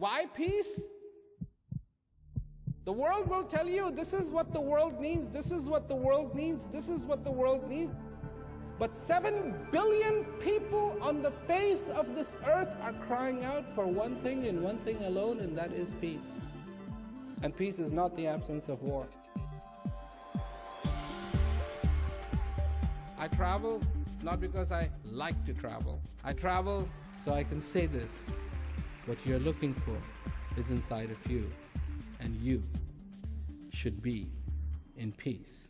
Why peace? The world will tell you this is what the world needs, this is what the world needs, this is what the world needs. But 7 billion people on the face of this earth are crying out for one thing and one thing alone, and that is peace. And peace is not the absence of war. I travel not because I like to travel. I travel so I can say this. What you're looking for is inside of you, and you should be in peace.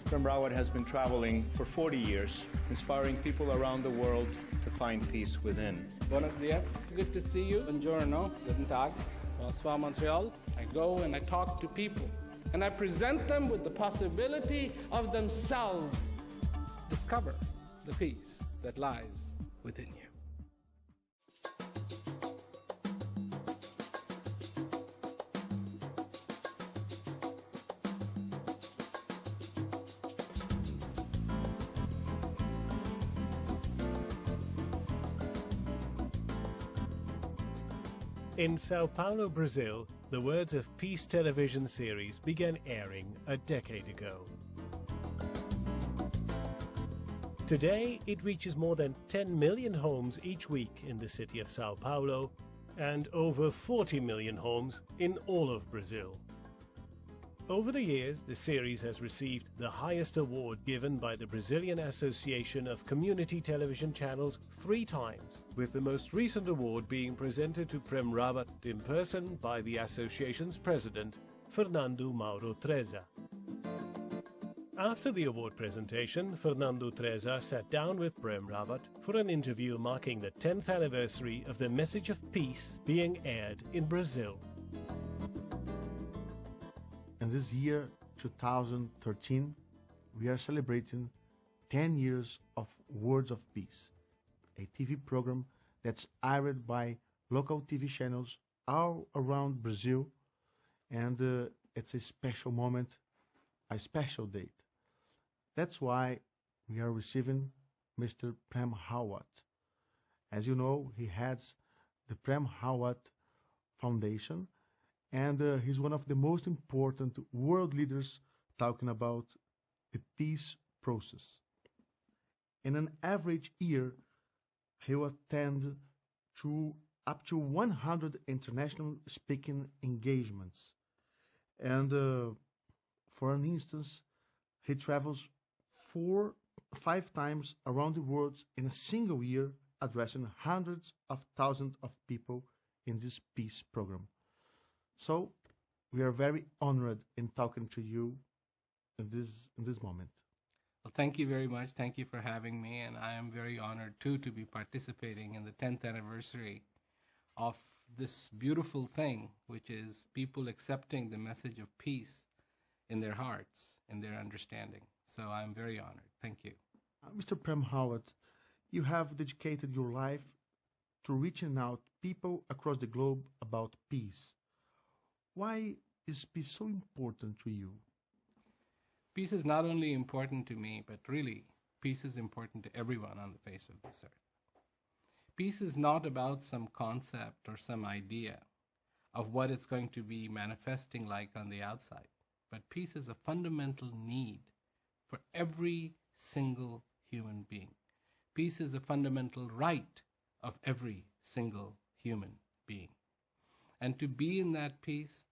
Prem Rawat has been traveling for 40 years, inspiring people around the world to find peace within. Buenos dias. Good to see you. Buongiorno. Guten Tag. Bonsoir, Montreal. I go and I talk to people, and I present them with the possibility of themselves discover the peace that lies within you. In Sao Paulo, Brazil, the Words of Peace television series began airing a decade ago. Today, it reaches more than 10 million homes each week in the city of Sao Paulo and over 40 million homes in all of Brazil. Over the years, the series has received the highest award given by the Brazilian Association of Community Television Channels 3 times, with the most recent award being presented to Prem Rawat in person by the association's president, Fernando Mauro Treza. After the award presentation, Fernando Treza sat down with Prem Rawat for an interview marking the 10th anniversary of the Message of Peace being aired in Brazil. In this year, 2013, we are celebrating 10 years of Words of Peace, a TV program that's aired by local TV channels all around Brazil, and it's a special moment, a special date. That's why we are receiving Mr. Prem Rawat. As you know, he heads the Prem Rawat Foundation, and he's one of the most important world leaders talking about the peace process. In an average year, he will attend to up to 100 international speaking engagements. And for an instance, he travels 4-5 times around the world in a single year, addressing hundreds of thousands of people in this peace program. So we are very honored in talking to you in this moment. Well, thank you very much. Thank you for having me, and I am very honored too to be participating in the 10th anniversary of this beautiful thing, which is people accepting the message of peace in their hearts, in their understanding. So I'm very honored. Thank you. Mr. Prem Rawat, you have dedicated your life to reaching out people across the globe about peace. Why is peace so important to you? Peace is not only important to me, but really, peace is important to everyone on the face of this earth. Peace is not about some concept or some idea of what it's going to be manifesting like on the outside, but peace is a fundamental need for every single human being. Peace is a fundamental right of every single human being. And to be in that peace,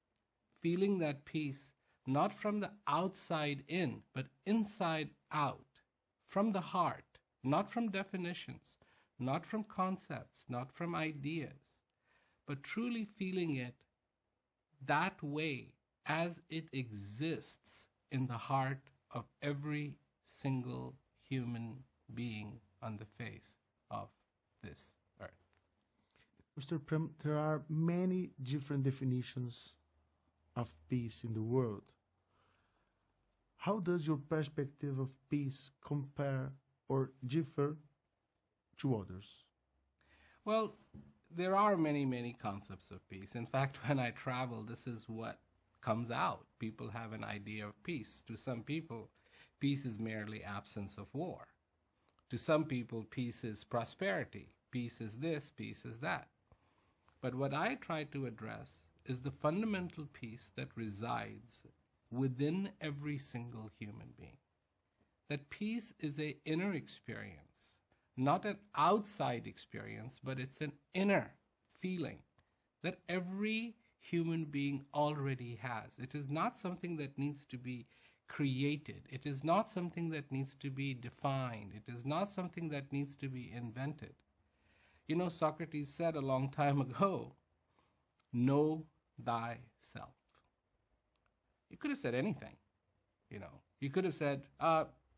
feeling that peace, not from the outside in, but inside out, from the heart, not from definitions, not from concepts, not from ideas, but truly feeling it that way as it exists in the heart of every single human being on the face of this earth. Mr. Prem, there are many different definitions of peace in the world. How does your perspective of peace compare or differ to others? Well, there are many, many concepts of peace. In fact, when I travel, this is what comes out. People have an idea of peace. To some people, peace is merely absence of war. To some people, peace is prosperity. Peace is this, peace is that. But what I try to address is the fundamental peace that resides within every single human being. That peace is an inner experience, not an outside experience, but it's an inner feeling that every human being already has. It is not something that needs to be created. It is not something that needs to be defined. It is not something that needs to be invented. You know, Socrates said a long time ago, know thyself. You could have said anything, you know. You could have said,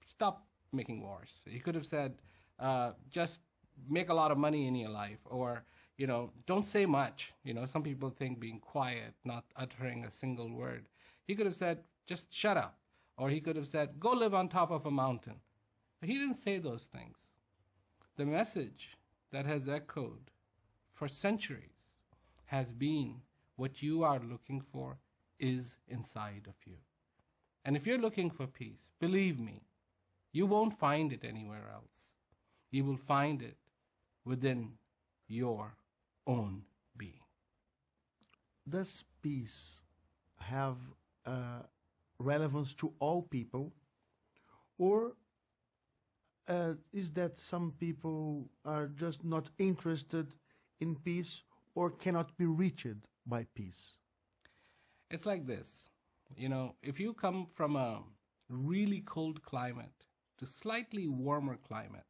stop making wars. You could have said, just make a lot of money in your life, or, you know, don't say much. You know, some people think being quiet, not uttering a single word. He could have said, just shut up. Or he could have said, go live on top of a mountain. But he didn't say those things. The message that has echoed for centuries has been what you are looking for is inside of you. And if you're looking for peace, believe me, you won't find it anywhere else. You will find it within your own being. Does peace have relevance to all people, or is that some people are just not interested in peace or cannot be reached by peace? It's like this. You know, if you come from a really cold climate to slightly warmer climate,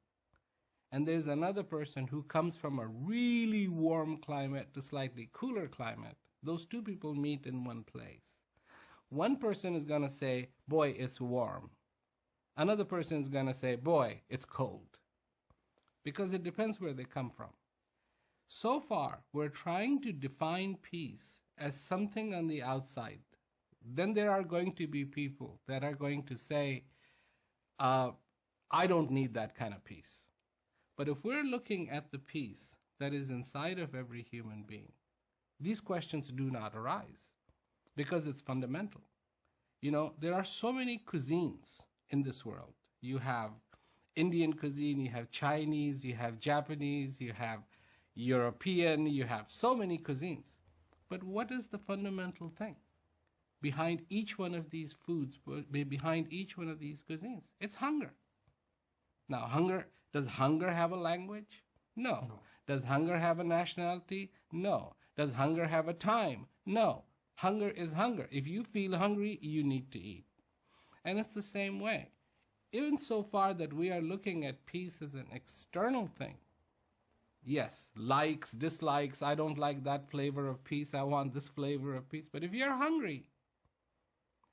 and there's another person who comes from a really warm climate to slightly cooler climate, those two people meet in one place. One person is going to say, boy, it's warm. Another person is going to say, boy, it's cold. Because it depends where they come from. So far, we're trying to define peace as something on the outside. Then there are going to be people that are going to say, I don't need that kind of peace. But if we're looking at the peace that is inside of every human being, these questions do not arise because it's fundamental. You know, there are so many cuisines in this world. You have Indian cuisine, you have Chinese, you have Japanese, you have European, you have so many cuisines. But what is the fundamental thing behind each one of these foods, behind each one of these cuisines? It's hunger. Now, does hunger have a language? No. Does hunger have a nationality? No. Does hunger have a time? No. Hunger is hunger. If you feel hungry, you need to eat. And it's the same way. Even so far that we are looking at peace as an external thing. Yes, likes, dislikes, I don't like that flavor of peace, I want this flavor of peace. But if you're hungry,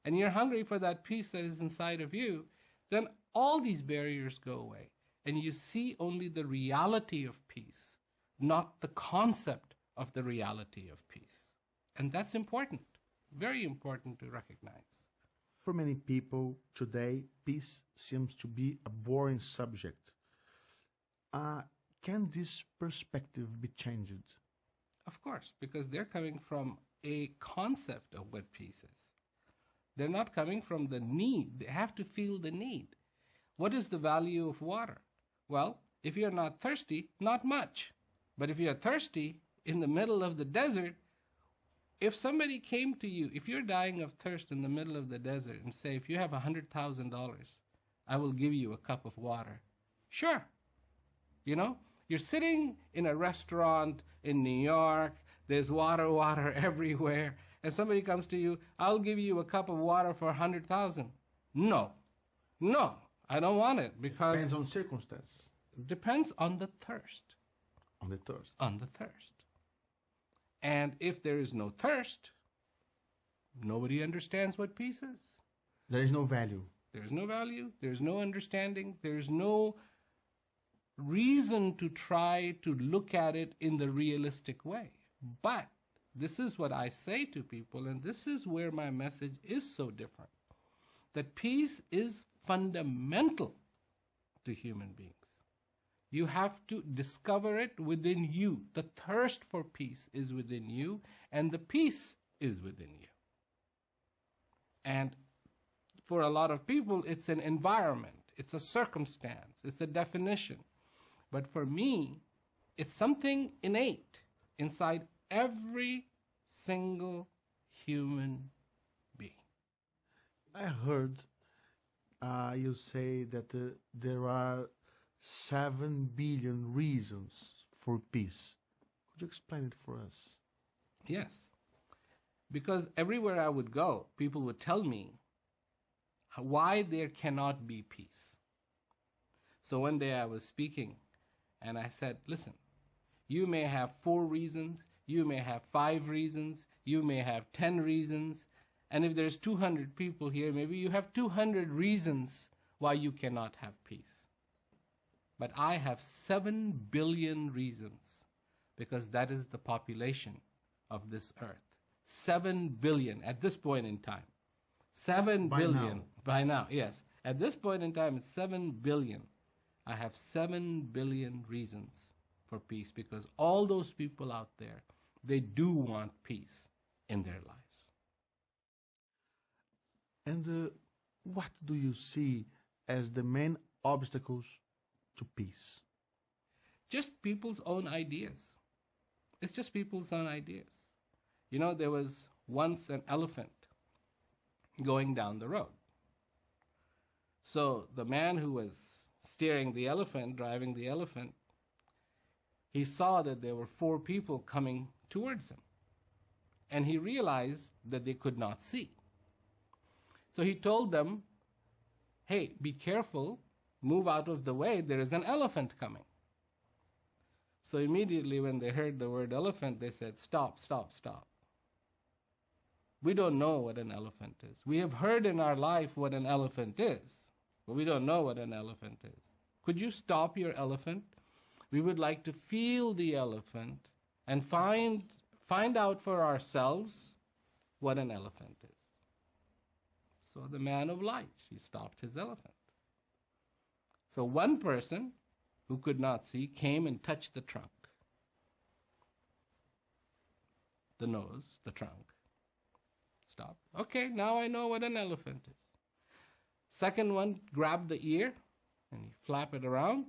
and you're hungry for that peace that is inside of you, then all these barriers go away. And you see only the reality of peace, not the concept of the reality of peace. And that's important, very important to recognize. For many people today, peace seems to be a boring subject. Can this perspective be changed? Of course, because they're coming from a concept of what peace is. They're not coming from the need. They have to feel the need. What is the value of water? Well, if you're not thirsty, not much. But if you're thirsty in the middle of the desert, if somebody came to you, if you're dying of thirst in the middle of the desert and say, if you have $100,000, I will give you a cup of water. Sure. You know, you're sitting in a restaurant in New York, there's water everywhere, and somebody comes to you, I'll give you a cup of water for 100,000. No, I don't want it because... Depends on circumstance. Depends on the thirst. On the thirst. On the thirst. And if there is no thirst, nobody understands what peace is. There is no value. There's no value. There's no understanding. There's no reason to try to look at it in the realistic way. But this is what I say to people, and this is where my message is so different. That peace is fundamental to human beings. You have to discover it within you. The thirst for peace is within you, and the peace is within you. And for a lot of people, it's an environment, it's a circumstance, it's a definition. But for me, it's something innate inside every single human being. I heard you say that there are 7 billion reasons for peace. Could you explain it for us? Yes. Because everywhere I would go, people would tell me why there cannot be peace. So one day I was speaking and I said, listen, you may have 4 reasons, you may have 5 reasons, you may have 10 reasons, and if there's 200 people here, maybe you have 200 reasons why you cannot have peace. But I have 7 billion reasons, because that is the population of this earth. 7 billion at this point in time. 7 billion by now, yes. At this point in time, it's 7 billion. I have 7 billion reasons for peace, because all those people out there, they do want peace in their lives. And what do you see as the main obstacles to peace? Just people's own ideas. It's just people's own ideas. You know, there was once an elephant going down the road. So the man who was steering the elephant, driving the elephant, he saw that there were 4 people coming towards him. And he realized that they could not see. So he told them, hey, be careful, move out of the way, there is an elephant coming. So immediately when they heard the word elephant, they said, stop, stop, stop. We don't know what an elephant is. We have heard in our life what an elephant is, but we don't know what an elephant is. Could you stop your elephant? We would like to feel the elephant and find out for ourselves what an elephant is. So the man obliged. He stopped his elephant. So one person who could not see came and touched the trunk. The nose, the trunk. Stop. Okay, now I know what an elephant is. Second one grabbed the ear and he flapped it around.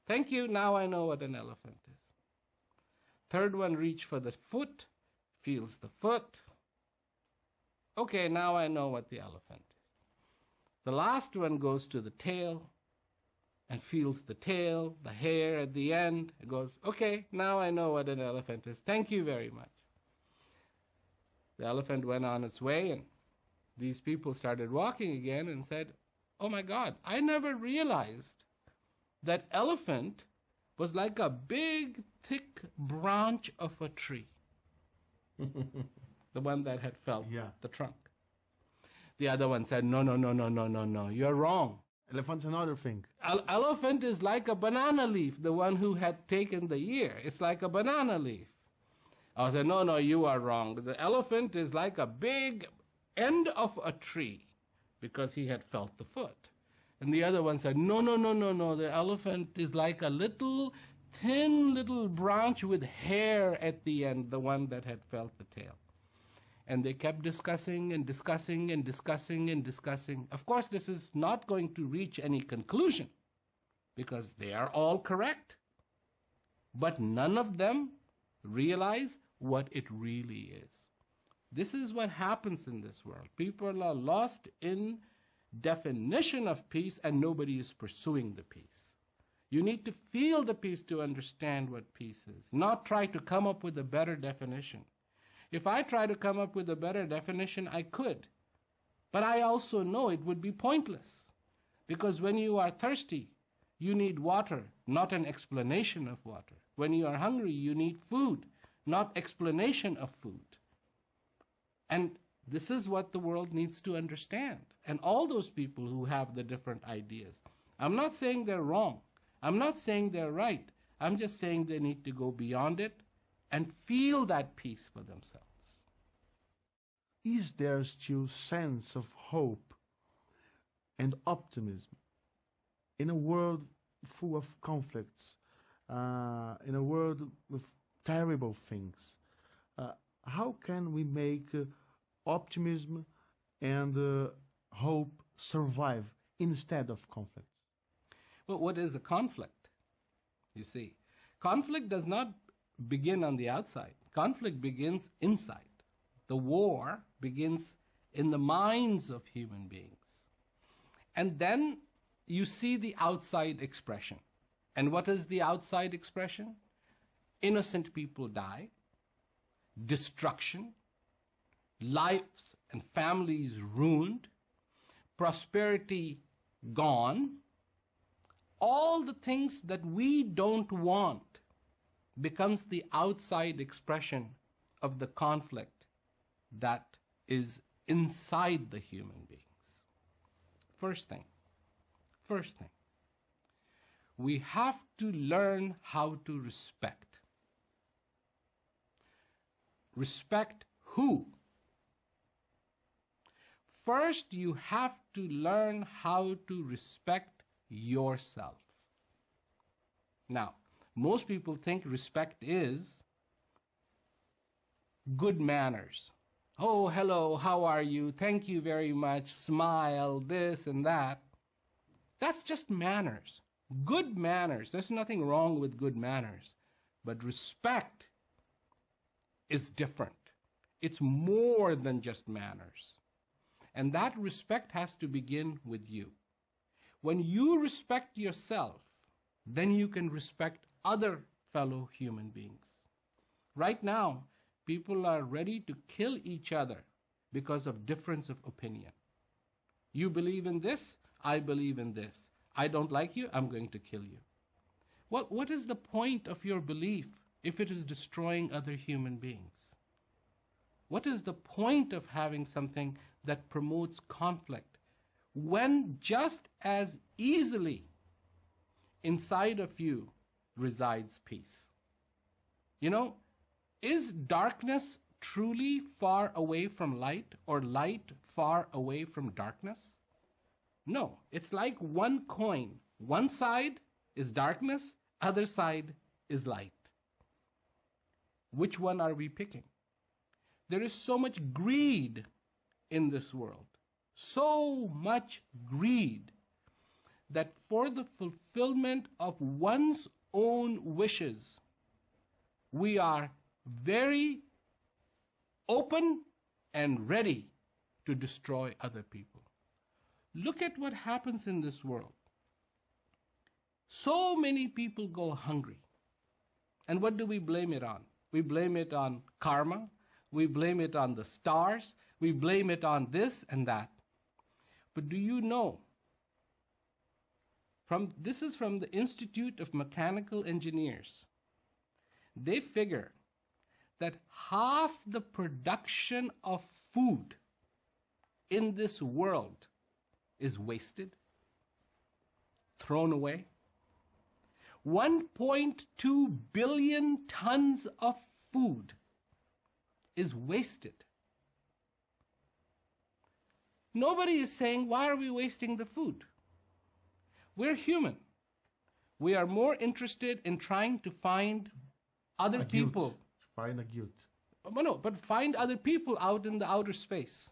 Thank you, now I know what an elephant is. Third one reached for the foot, feels the foot. Okay, now I know what the elephant is. The last one goes to the tail and feels the tail, the hair at the end. It goes, okay, now I know what an elephant is. Thank you very much. The elephant went on its way, and these people started walking again and said, oh my God, I never realized that elephant was like a big, thick branch of a tree. The one that had felt the trunk. The other one said, no, you're wrong. Elephant's another thing. Elephant is like a banana leaf, the one who had taken the ear. It's like a banana leaf. I said, no, you are wrong. The elephant is like a big end of a tree, because he had felt the foot. And the other one said, no, the elephant is like a little, thin little branch with hair at the end, the one that had felt the tail. And they kept discussing and discussing and discussing and discussing. Of course, this is not going to reach any conclusion, because they are all correct. But none of them realize what it really is. This is what happens in this world. People are lost in definition of peace, and nobody is pursuing the peace. You need to feel the peace to understand what peace is, not try to come up with a better definition. If I try to come up with a better definition, I could. But I also know it would be pointless, because when you are thirsty, you need water, not an explanation of water. When you are hungry, you need food, not explanation of food. And this is what the world needs to understand. And all those people who have the different ideas, I'm not saying they're wrong. I'm not saying they're right. I'm just saying they need to go beyond it and feel that peace for themselves. Is there still sense of hope and optimism in a world full of conflicts, in a world with terrible things? How can we make optimism and hope survive instead of conflicts? Well, what is a conflict? You see, conflict does not begin on the outside. Conflict begins inside. The war begins in the minds of human beings. And then you see the outside expression. And what is the outside expression? Innocent people die, destruction, lives and families ruined, prosperity gone. All the things that we don't want becomes the outside expression of the conflict that is inside the human beings. First thing, we have to learn how to respect. Respect who? First, you have to learn how to respect yourself. Now, most people think respect is good manners. Oh, hello, how are you? Thank you very much. Smile, this and that. That's just manners. Good manners. There's nothing wrong with good manners. But respect is different. It's more than just manners. And that respect has to begin with you. When you respect yourself, then you can respect other fellow human beings. Right now, people are ready to kill each other because of difference of opinion. You believe in this, I believe in this. I don't like you, I'm going to kill you. What is the point of your belief if it is destroying other human beings? What is the point of having something that promotes conflict when just as easily inside of you resides peace? You know, is darkness truly far away from light or light far away from darkness? No, it's like one coin. One side is darkness, other side is light. Which one are we picking? There is so much greed in this world, so much greed, that for the fulfillment of one's own wishes, we are very open and ready to destroy other people. Look at what happens in this world. So many people go hungry. And what do we blame it on? We blame it on karma. We blame it on the stars. We blame it on this and that. But do you know, this is from the Institute of Mechanical Engineers. They figure that half the production of food in this world is wasted, thrown away. 1.2 billion tons of food is wasted. Nobody is saying, why are we wasting the food? We're human. We are more interested in trying to find other people. Find a guilt. No, but find other people out in the outer space.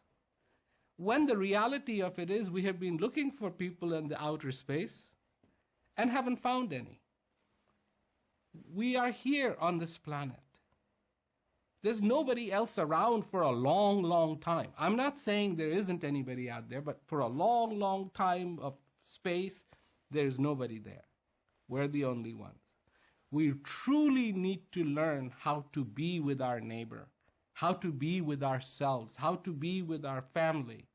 When the reality of it is we have been looking for people in the outer space and haven't found any. We are here on this planet. There's nobody else around for a long, long time. I'm not saying there isn't anybody out there, but for a long, long time of space, there's nobody there. We're the only ones. We truly need to learn how to be with our neighbor, how to be with ourselves, how to be with our family.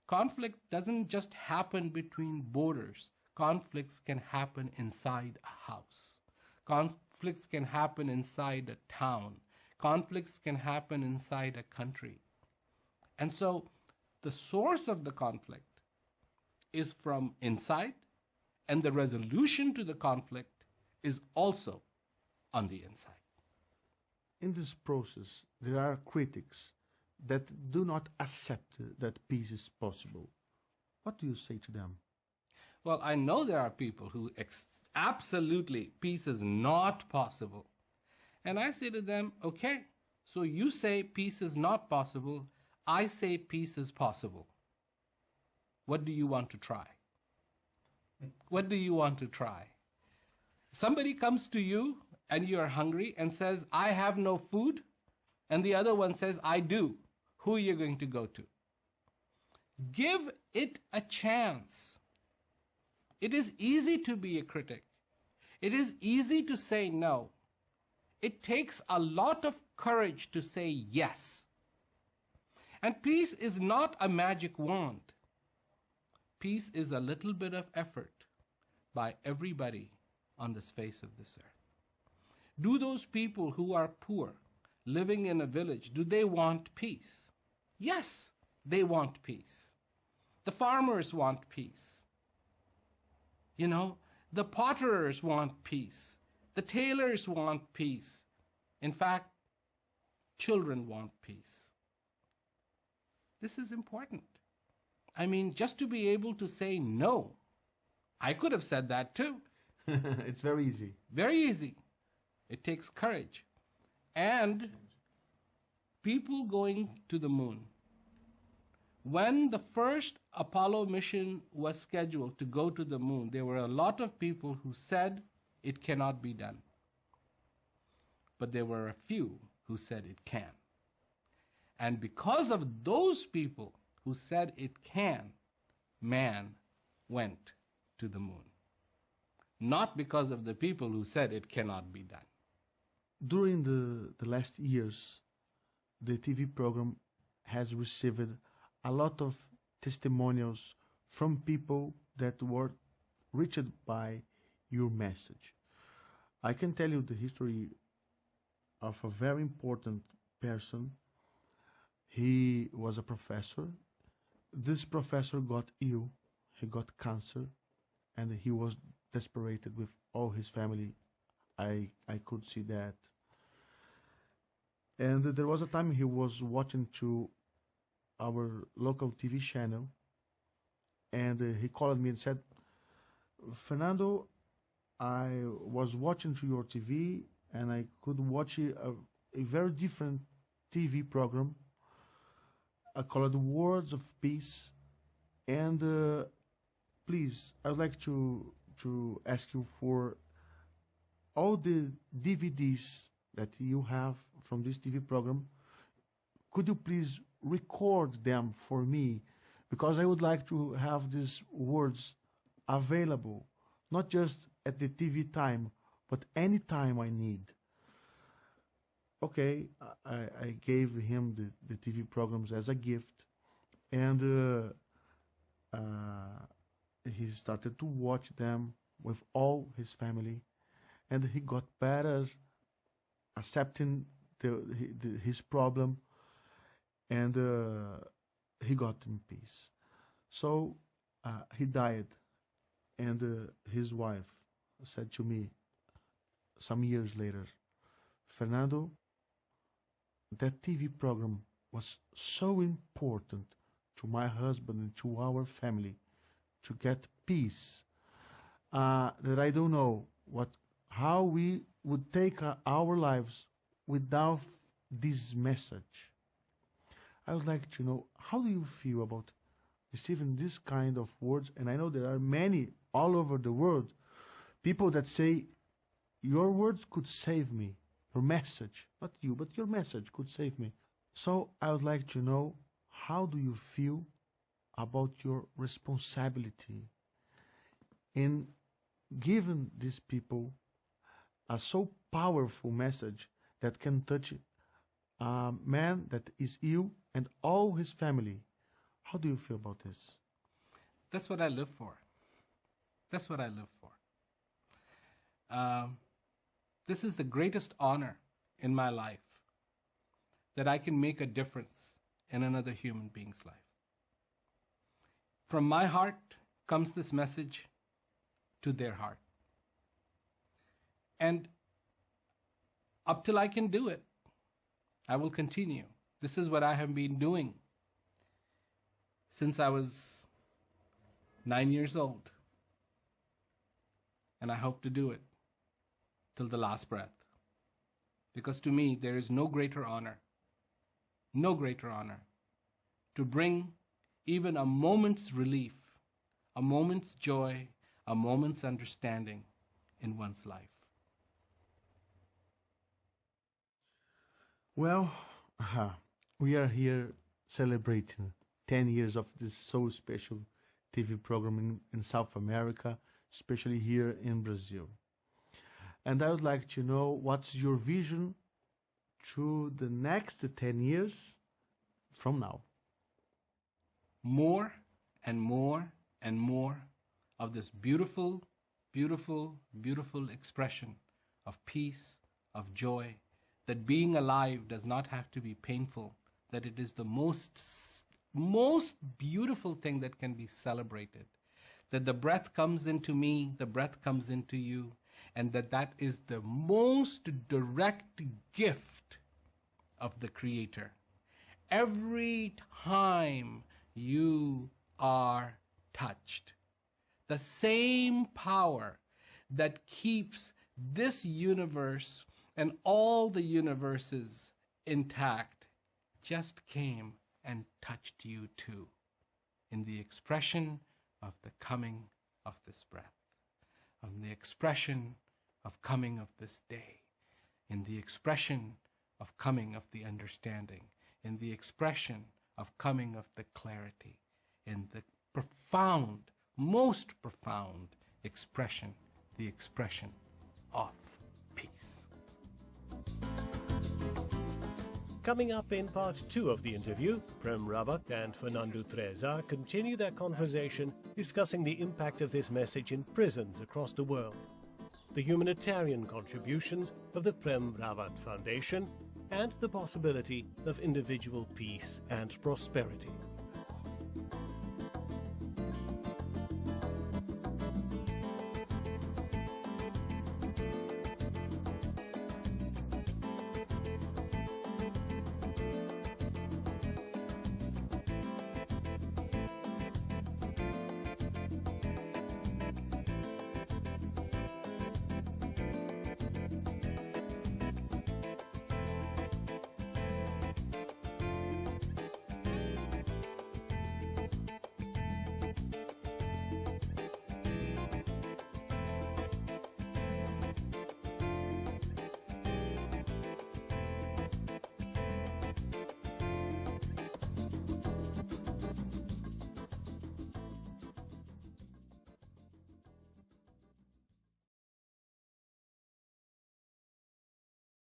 Conflict doesn't just happen between borders. Conflicts can happen inside a house. Conflicts can happen inside a town. Conflicts can happen inside a country. And so the source of the conflict is from inside, and the resolution to the conflict is also on the inside. In this process, there are critics that do not accept that peace is possible. What do you say to them? Well, I know there are people who absolutely peace is not possible. And I say to them, okay, so you say peace is not possible. I say peace is possible. What do you want to try? What do you want to try? Somebody comes to you and you are hungry and says, I have no food, and the other one says, I do, who are you going to go to? Give it a chance. It is easy to be a critic. It is easy to say no. It takes a lot of courage to say yes. And peace is not a magic wand. Peace is a little bit of effort by everybody on this face of this earth. Do those people who are poor, living in a village, do they want peace? Yes, they want peace. The farmers want peace. You know, the potterers want peace. The tailors want peace. In fact, children want peace. This is important. I mean, just to be able to say no. I could have said that too. It's very easy. Very easy. It takes courage. And people going to the moon. When the first Apollo mission was scheduled to go to the moon, there were a lot of people who said it cannot be done. But there were a few who said it can. And because of those people who said it can, man went to the moon. Not because of the people who said it cannot be done. During the last years, the TV program has received a lot of testimonials from people that were reached by your message. I can tell you the history of a very important person. He was a professor. This professor got ill. He got cancer, and he was desperate with all his family. I could see that. And there was a time he was watching to our local TV channel, and he called me and said, Fernando, I was watching to your TV, and I could watch a very different TV program called Words of Peace, and please, I would like to ask you for all the DVDs that you have from this TV program. Could you please record them for me? Because I would like to have these words available, not just at the TV time, but any time I need. Okay, I gave him the TV programs as a gift, and he started to watch them with all his family, and he got better accepting his problem, and he got in peace. So he died, and his wife said to me some years later, Fernando, that TV program was so important to my husband and to our family to get peace that I don't know how we would take our lives without this message. I would like to know, how do you feel about receiving this kind of words? And I know there are many all over the world, people that say, your words could save me. Your message, not you, but your message could save me. So I would like to know, how do you feel about your responsibility in giving these people a so powerful message that can touch a man that is ill and all his family? How do you feel about this? That's what I live for. That's what I live for. This is the greatest honor in my life, that I can make a difference in another human being's life. From my heart comes this message to their heart. And up till I can do it, I will continue. This is what I have been doing since I was 9 years old. And I hope to do it till the last breath. Because to me, there is no greater honor to bring even a moment's relief, a moment's joy, a moment's understanding in one's life. Well, we are here celebrating 10 years of this so special TV program in South America, especially here in Brazil. And I would like to know what's your vision through the next 10 years from now. More and more and more of this beautiful, beautiful, beautiful expression of peace, of joy, that being alive does not have to be painful, that it is the most beautiful thing that can be celebrated, that the breath comes into me, the breath comes into you, and that is the most direct gift of the Creator. Every time you are touched, the same power that keeps this universe and all the universes intact just came and touched you too, in the expression of the coming of this breath, in the expression of coming of this day, in the expression of coming of the understanding, in the expression of coming of the clarity, in the profound, most profound expression, the expression of peace. Coming up in part 2 of the interview, Prem Rawat and Fernando Treza continue their conversation discussing the impact of this message in prisons across the world, the humanitarian contributions of the Prem Rawat Foundation, and the possibility of individual peace and prosperity.